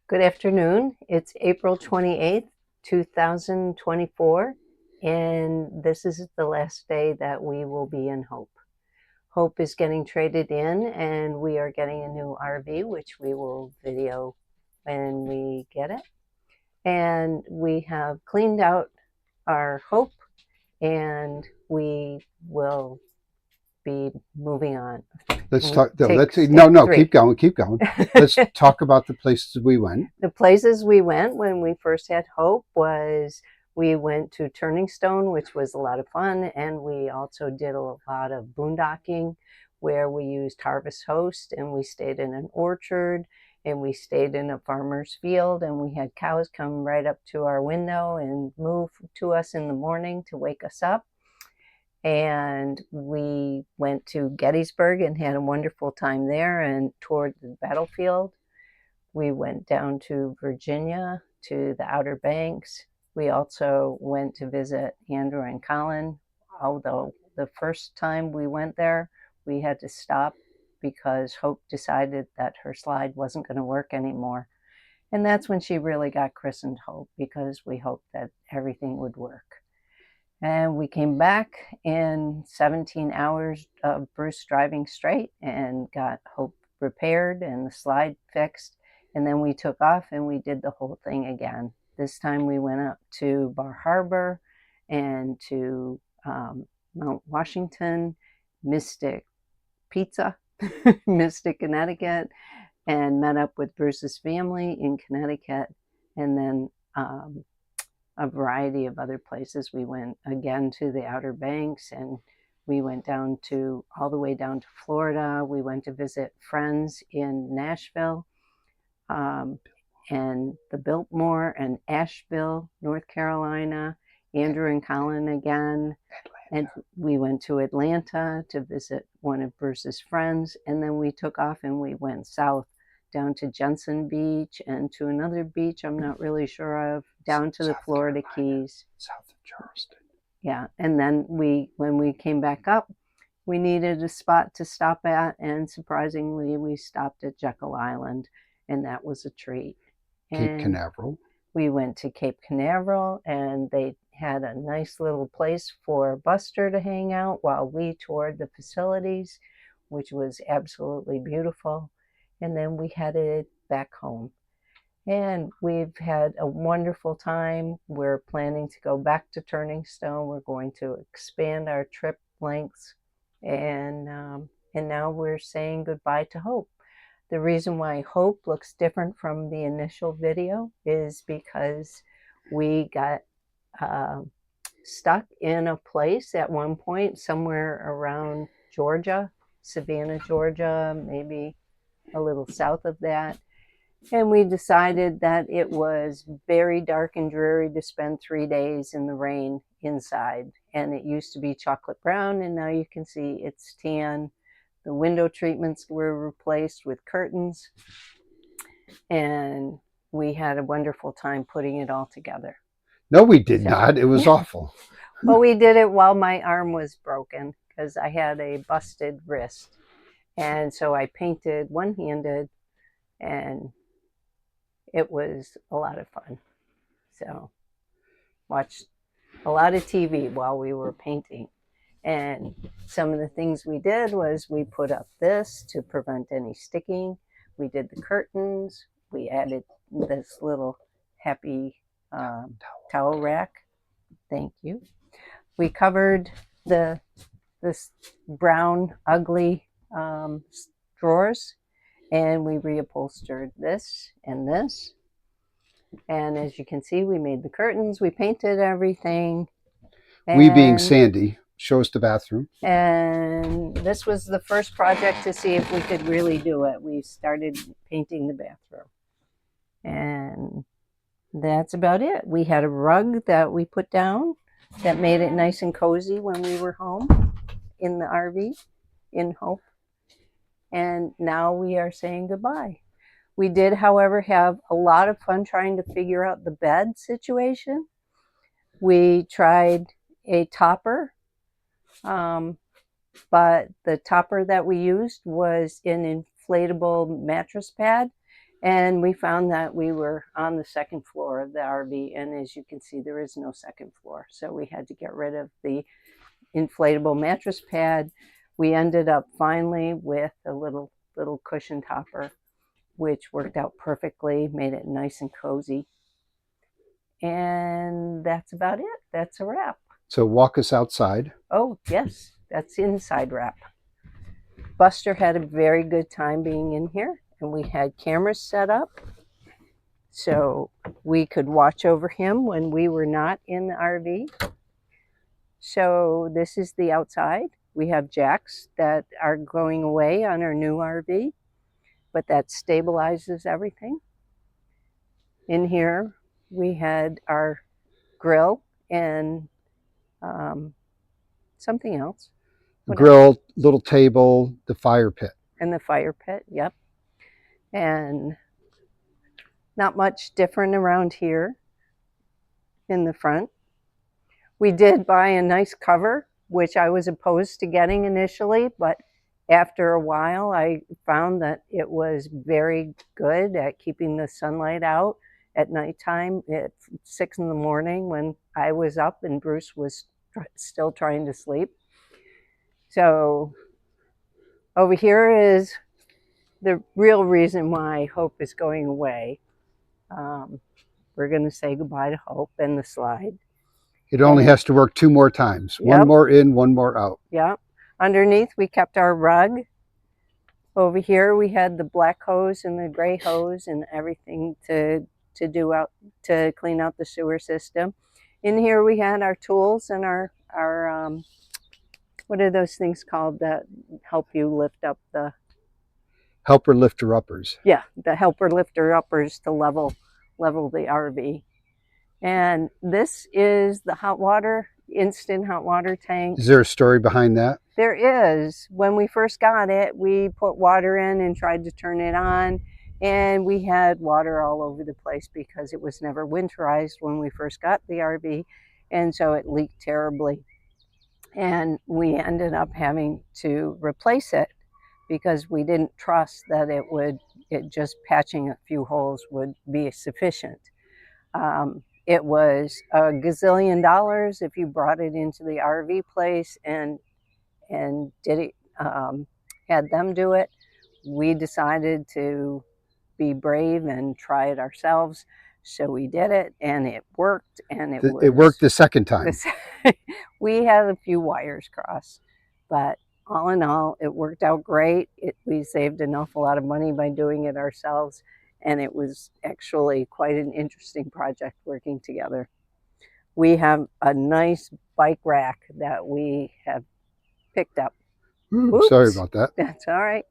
Good afternoon. It's April 28th, 2024, and this is the last day that we will be in Hope. Hope is getting traded in, and we are getting a new RV, which we will video when we get it. And we have cleaned out our Hope, and we will be moving on. Let's We talk. No, take no. step Keep going. Keep going. Let's talk about the places we went. The places we went when we first had Hope was we went to Turning Stone, which was a lot of fun, and we also did a lot of boondocking where we used Harvest Host, and we stayed in an orchard, and we stayed in a farmer's field, and we had cows come right up to our window and move to us in the morning to wake us up. And we went to Gettysburg and had a wonderful time there and toured the battlefield. We went down to Virginia to the Outer Banks. We also went to visit Andrew and Colin, although the first time we went there, we had to stop because Hope decided that her slide wasn't going to work anymore. And that's when she really got christened Hope, because we hoped that everything would work. And we came back in 17 hours of Bruce driving straight and got Hope repaired and the slide fixed. And then we took off and we did the whole thing again. This time we went up to Bar Harbor and to Mount Washington, Mystic Pizza, Mystic, Connecticut, and met up with Bruce's family in Connecticut. And then a variety of other places. We went again to the Outer Banks, and we went down to all the way down to Florida. We went to visit friends in Nashville, and the Biltmore and Asheville, North Carolina, Andrew and Colin again. And we went to Atlanta to visit one of Bruce's friends, and then we took off and we went south down to Jensen Beach and to another beach I'm not really sure of, down to the Florida Keys. South of Charleston. Yeah, and then when we came back up, we needed a spot to stop at, and surprisingly, we stopped at Jekyll Island, and that was a treat. Cape Canaveral. We went to Cape Canaveral, and they had a nice little place for Buster to hang out while we toured the facilities, which was absolutely beautiful. And then we headed back home. And we've had a wonderful time. We're planning to go back to Turning Stone. We're going to expand our trip lengths. And now we're saying goodbye to Hope. The reason why Hope looks different from the initial video is because we got stuck in a place at one point somewhere around Georgia, Savannah, Georgia, maybe a little south of that. And we decided that it was very dark and dreary to spend 3 days in the rain inside. And it used to be chocolate brown, and now you can see it's tan. The window treatments were replaced with curtains. And we had a wonderful time putting it all together. No, we did not. It was awful. Well, we did it while my arm was broken because I had a busted wrist. And so I painted one-handed, and it was a lot of fun. So watched a lot of TV while we were painting. And some of the things we did was we put up this to prevent any sticking. We did the curtains. We added this little happy towel rack. Thank you. We covered this brown, ugly drawers, and we reupholstered this and this. And as you can see, we made the curtains, we painted everything. We being Sandy, show us the bathroom. And this was the first project to see if we could really do it. We started painting the bathroom. And that's about it. We had a rug that we put down that made it nice and cozy when we were home in the RV in Hope. And now we are saying goodbye. We did, however, have a lot of fun trying to figure out the bed situation. We tried a topper, but the topper that we used was an inflatable mattress pad, And we found that we were on the second floor of the RV, and as you can see, there is no second floor. So we had to get rid of the inflatable mattress pad. We ended up finally with a little cushion topper, which worked out perfectly, made it nice and cozy. And that's about it. That's a wrap. So walk us outside. Oh, yes, that's inside wrap. Buster had a very good time being in here, and we had cameras set up so we could watch over him when we were not in the RV. So this is the outside. We have jacks that are going away on our new RV, but that stabilizes everything. In here, we had our grill and something else. A grill, little table, the fire pit. And the fire pit, yep. And not much different around here in the front. We did buy a nice cover, which I was opposed to getting initially, but after a while I found that it was very good at keeping the sunlight out at nighttime at 6 in the morning when I was up and Bruce was still trying to sleep. So over here is the real reason why Hope is going away. We're going to say goodbye to Hope and the slide. It only has to work 2 more times. Yep. One more in, one more out. Yeah. Underneath, we kept our rug. Over here, we had the black hose and the gray hose and everything to clean out the sewer system. In here, we had our tools and our what are those things called that help you lift up the helper lifter uppers? Yeah, the helper lifter uppers to level the RV. And this is the hot water, instant hot water tank. Is there a story behind that? There is. When we first got it, we put water in and tried to turn it on, and we had water all over the place because it was never winterized when we first got the RV, and so it leaked terribly. And we ended up having to replace it because we didn't trust that it just patching a few holes would be sufficient. It was a gazillion dollars if you brought it into the RV place and did it, had them do it. We decided to be brave and try it ourselves. So we did it, and it worked. And it worked the second time. We had a few wires crossed, but all in all, it worked out great. We saved an awful lot of money by doing it ourselves, and it was actually quite an interesting project working together. We have a nice bike rack that we have picked up. Oops. Sorry about that. That's all right.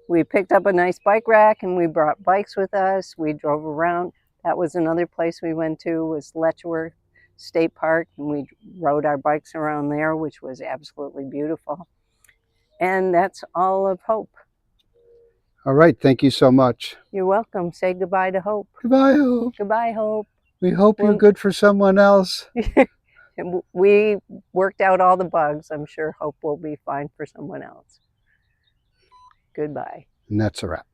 We picked up a nice bike rack and we brought bikes with us. We drove around. That was another place we went to, was Letchworth State Park, and we rode our bikes around there, which was absolutely beautiful. And that's all of Hope. All right. Thank you so much. You're welcome. Say goodbye to Hope. Goodbye, Hope. Goodbye, Hope. We hope you're good for someone else. We worked out all the bugs. I'm sure Hope will be fine for someone else. Goodbye. And that's a wrap.